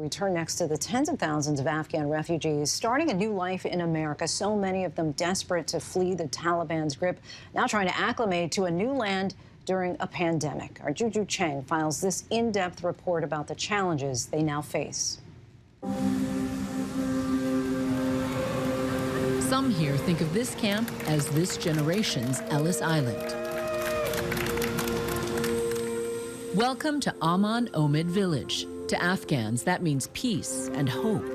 We turn next to the tens of thousands of Afghan refugees starting a new life in America. So many of them desperate to flee the Taliban's grip, now trying to acclimate to a new land during a pandemic. Our Juju Chang files this in-depth report about the challenges they now face. Some here think of this camp as this generation's Ellis Island. Welcome to Oman Village. To Afghans, that means peace and hope.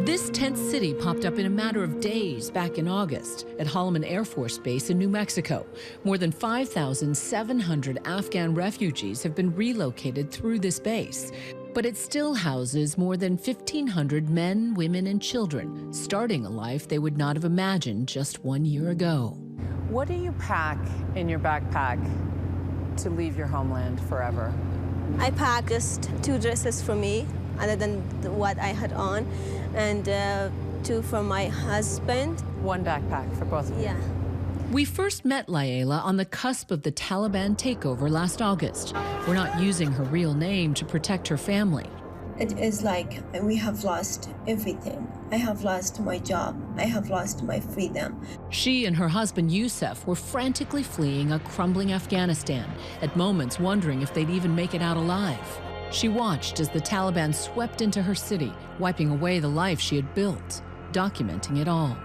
This tent city popped up in a matter of days back in August at Holloman Air Force Base in New Mexico. More than 5,700 Afghan refugees have been relocated through this base. But it still houses more than 1,500 men, women, and children, starting a life they would not have imagined just 1 year ago. What do you pack in your backpack to leave your homeland forever? I packed just 2 dresses for me, other than what I had on, and 2 for my husband. 1 backpack for both of you? Yeah. We first met Layla on the cusp of the Taliban takeover last August. We're not using her real name to protect her family. It is like we have lost everything. I have lost my job. I have lost my freedom. She and her husband Yusuf were frantically fleeing a crumbling Afghanistan, at moments wondering if they'd even make it out alive. She watched as the Taliban swept into her city, wiping away the life she had built, documenting it all.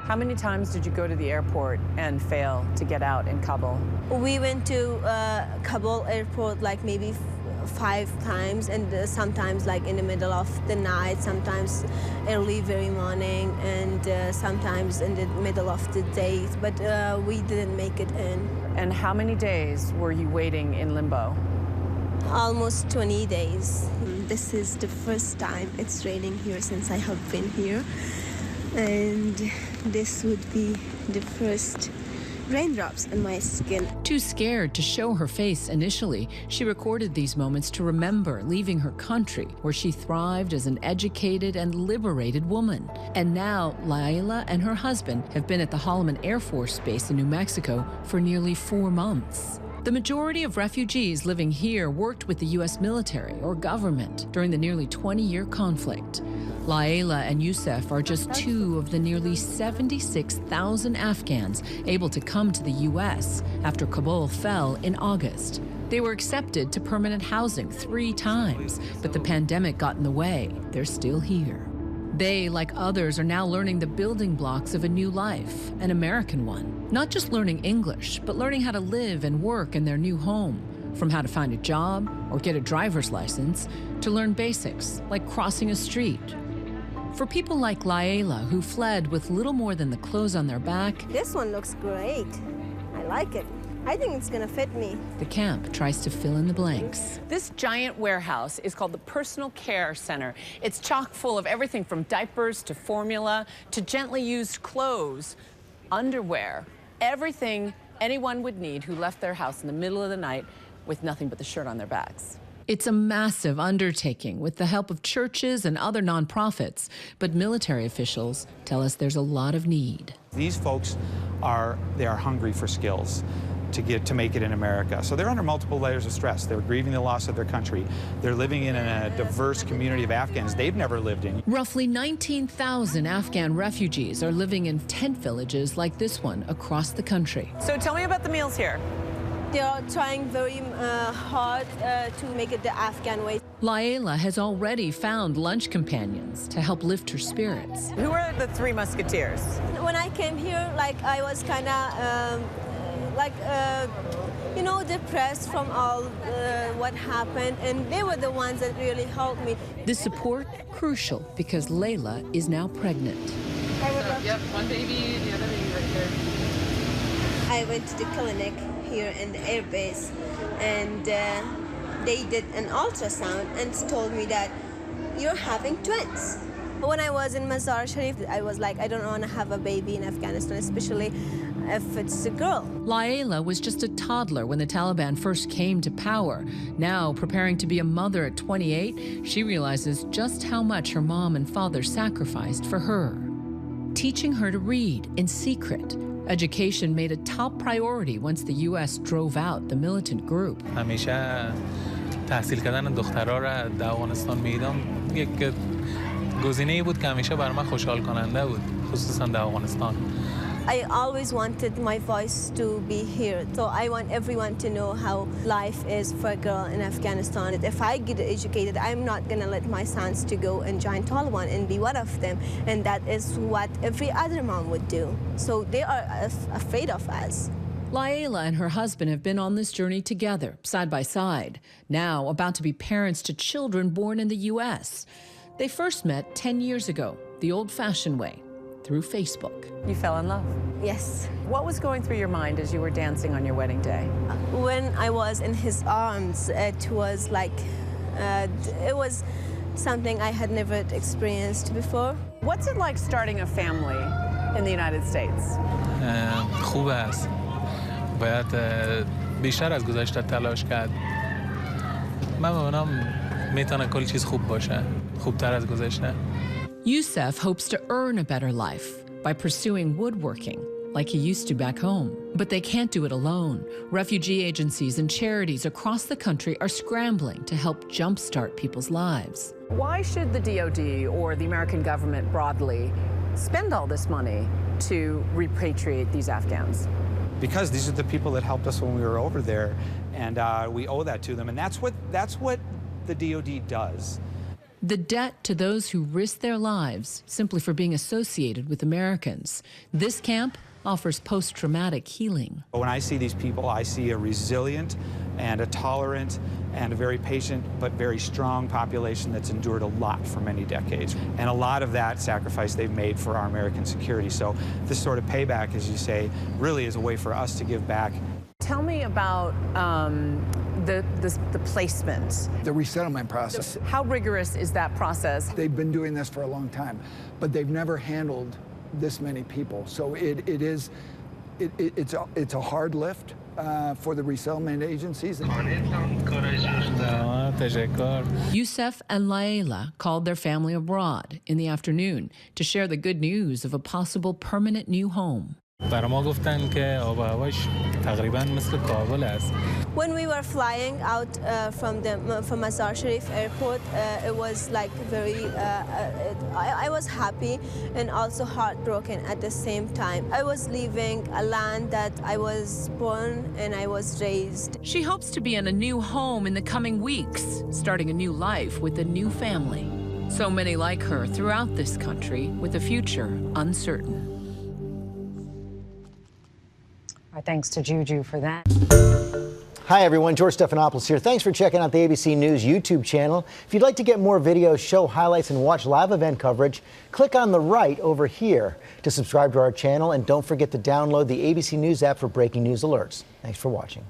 How many times did you go to the airport and fail to get out in Kabul? We went to Kabul airport like maybe 5 times, and sometimes like in the middle of the night, sometimes early very morning, and sometimes in the middle of the day, but we didn't make it in. And how many days were you waiting in limbo? Almost 20 days. This is the first time it's raining here since I have been here. And this would be the first raindrops on my skin. Too scared to show her face initially, she recorded these moments to remember leaving her country, where she thrived as an educated and liberated woman. And now, Layla and her husband have been at the Holloman Air Force Base in New Mexico for nearly 4 months. The majority of refugees living here worked with the U.S. military or government during the nearly 20-year conflict. Layla and Yusuf are just 2 of the nearly 76,000 Afghans able to come to the U.S. after Kabul fell in August. They were accepted to permanent housing 3 times, but the pandemic got in the way. They're still here. They, like others, are now learning the building blocks of a new life, an American one. Not just learning English, but learning how to live and work in their new home. From how to find a job or get a driver's license, to learn basics like crossing a street. For people like Layla, who fled with little more than the clothes on their back, This one looks great. I like it. I think it's gonna fit me. the camp tries to fill in the blanks. This giant warehouse is called the Personal Care Center. It's chock full of everything from diapers to formula to gently used clothes, underwear, everything anyone would need who left their house in the middle of the night with nothing but the shirt on their backs. It's a massive undertaking with the help of churches and other nonprofits, but military officials tell us there's a lot of need. These folks are hungry for skills to make it in America. So they're under multiple layers of stress. They're grieving the loss of their country. They're living in a diverse community of Afghans they've never lived in. Roughly 19,000 Afghan refugees are living in tent villages like this one across the country. So tell me about the meals here. They are trying very hard to make it the Afghan way. Layla has already found lunch companions to help lift her spirits. Who are the 3 musketeers? When I came here, like I was kind of you know, depressed from all what happened, and they were the ones that really helped me. This support crucial because Layla is now pregnant. Yep, 1 baby, the other baby right there. I went to the clinic here in the air base, and they did an ultrasound and told me that you're having twins. When I was in Mazar Sharif, I was like, I don't want to have a baby in Afghanistan, especially if it's a girl. Layla was just a toddler when the Taliban first came to power. Now, preparing to be a mother at 28, she realizes just how much her mom and father sacrificed for her. Teaching her to read in secret. Education made a top priority once the U.S. drove out the militant group. همیشه تحصیل کردن دخترها را در افغانستان میدم یک گزینه‌ای بود که همیشه برای من خوشحال کننده بود، خصوصا در افغانستان. I always wanted my voice to be heard, so I want everyone to know how life is for a girl in Afghanistan. If I get educated, I'm not going to let my sons to go and join Taliban and be one of them, and that is what every other mom would do. So they are afraid of us. Laila and her husband have been on this journey together, side by side, now about to be parents to children born in the U.S. They first met 10 years ago, the old-fashioned way, through Facebook. You fell in love. Yes. What was going through your mind as you were dancing on your wedding day? When I was in his arms, it was like, it was something I had never experienced before. What's it like starting a family in the United States? خوب است. باید بیشتر از گذشته تلاش کرد. من می‌بینم میتونه کلی چیز خوب باشه. خوبتر از گذشته. Yusuf hopes to earn a better life by pursuing woodworking like he used to back home. But they can't do it alone. Refugee agencies and charities across the country are scrambling to help jumpstart people's lives. Why should the DoD or the American government broadly spend all this money to repatriate these Afghans? Because these are the people that helped us when we were over there, and we owe that to them. And that's what the DoD does. The debt to those who risk their lives simply for being associated with Americans. This camp offers post-traumatic healing. When I see these people, I see a resilient and a tolerant and a very patient but very strong population that's endured a lot for many decades. And a lot of that sacrifice they've made for our American security. So this sort of payback, as you say, really is a way for us to give back. Tell me about the placement. The resettlement process. How rigorous is that process? They've been doing this for a long time, but they've never handled this many people. So it's a hard lift for the resettlement agencies. Yusuf and Laila called their family abroad in the afternoon to share the good news of a possible permanent new home. برای ما گفتن که آب و هواش تقریبا مثل کابل است. When we were flying out from Mazar Sharif airport, it was like very, I was happy and also heartbroken at the same time. I was leaving a land that I was born and I was raised. She hopes to be in a new home in the coming weeks, starting a new life with a new family. So many like her throughout this country with a future uncertain. Our thanks to Juju for that. Hi, everyone. George Stephanopoulos here. Thanks for checking out the ABC News YouTube channel. If you'd like to get more videos, show highlights, and watch live event coverage, click on the right over here to subscribe to our channel. And don't forget to download the ABC News app for breaking news alerts. Thanks for watching.